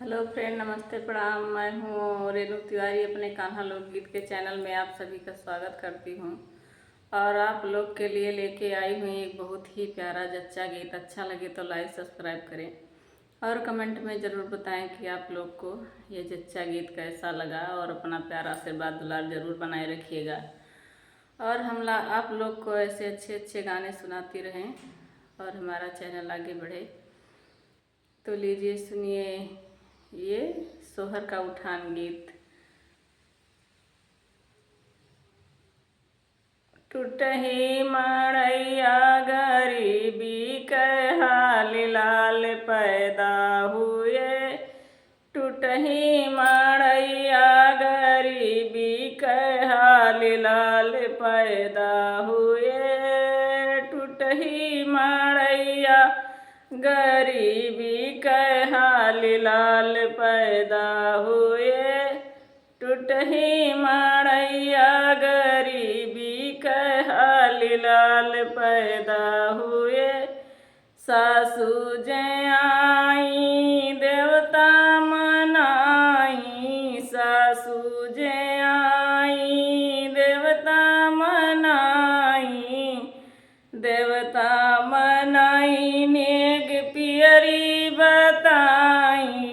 Hello friend, नमस्ते, प्रणाम। मैं हूँ रेणु तिवारी। अपने कान्हा लोकगीत के चैनल में आप सभी का स्वागत करती हूँ और आप लोग के लिए लेके आई हुई एक बहुत ही प्यारा जच्चा गीत। अच्छा लगे तो लाइक सब्सक्राइब करें और कमेंट में ज़रूर बताएं कि आप लोग को ये जच्चा गीत कैसा लगा और अपना प्यारा आशीर्वाद दुलार ज़रूर बनाए रखिएगा और आप लोग को ऐसे अच्छे अच्छे गाने सुनाती रहें और हमारा चैनल आगे बढ़े। तो लीजिए सुनिए ये सोहर का उठान गीत। टूटही मड़ैया गरीबी के हाल लाल पैदा हुए। टूटही मड़ैया गरीबी के हाल लाल पैदा हुए। टूटही मड़ैया गरीबी के हाल लाल पैदा हुए। टूटही मड़ैया गरीबी के हाल लाल पैदा हुए। सासू जे आई देवता मनाई। सासू जे आई देवता मनाई। देवता मनाई नेग पियरी बताई।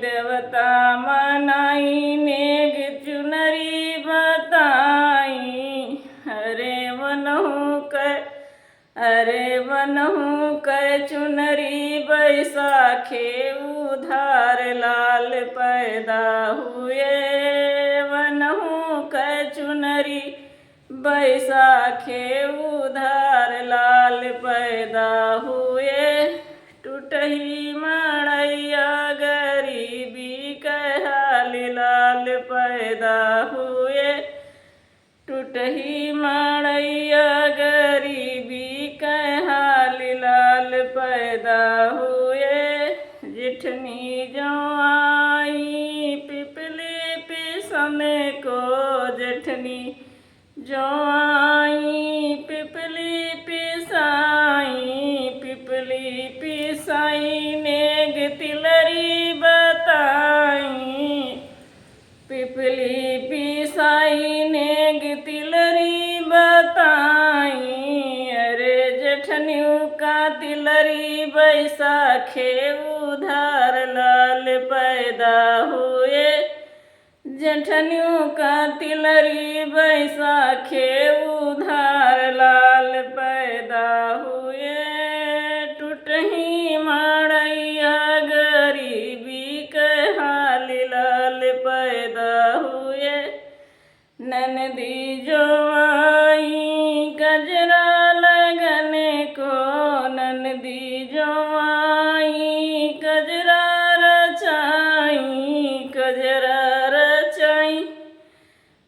देवता मनाई नेग चुनरी बताई। अरे बनहु के चुनरी बैसाखे उधार लाल पैदा हुए। बनहु के चुनरी बैसाखे उधार लाल पैदा हुए। टूटही मड़ैया गरीबी के हाल लाल पैदा हुए। टूटही मड़ैया गरीबी के हाल लाल पैदा हुए। जिठनी जो आई पिपली पिसम को। जेठनी जो आई पिपली पिसाई। पिपली पिसाई नेग तिलरी बताई। पिपली पिसाई नेग तिलरी बताई। अरे जेठनियों का तिलरी बैसाखे उधार लाल पैदा हुए। जेठनियों का तिलरी बैसाखे उधार लाल पैदा हुए। टूटही मड़ैया गरीबी के हाल लाल पैदा हुए। ननदी जो आई गजरा लगने को। ननदी जो आई गजरा रचाई। गजरा रचाई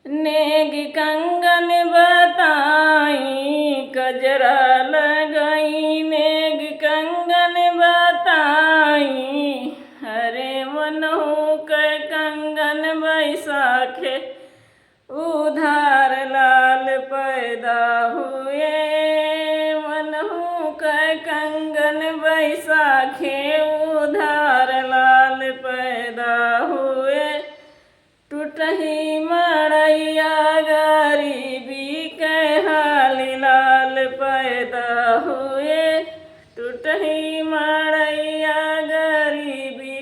नेग कंगन बताई। गजरा लगाई नेग कंगन बताई। अरे बनहु के कंगन बैसाखे उधार लाल पैदा हुए। बनहु के कंगन बैसाखे उधार लाल पैदा हुए। टूटही मड़ैया गरीबी के हाल लाल पैदा हुए। टूटही मड़ैया गरीबी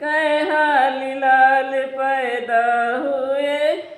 के हाल लाल पैदा हुए।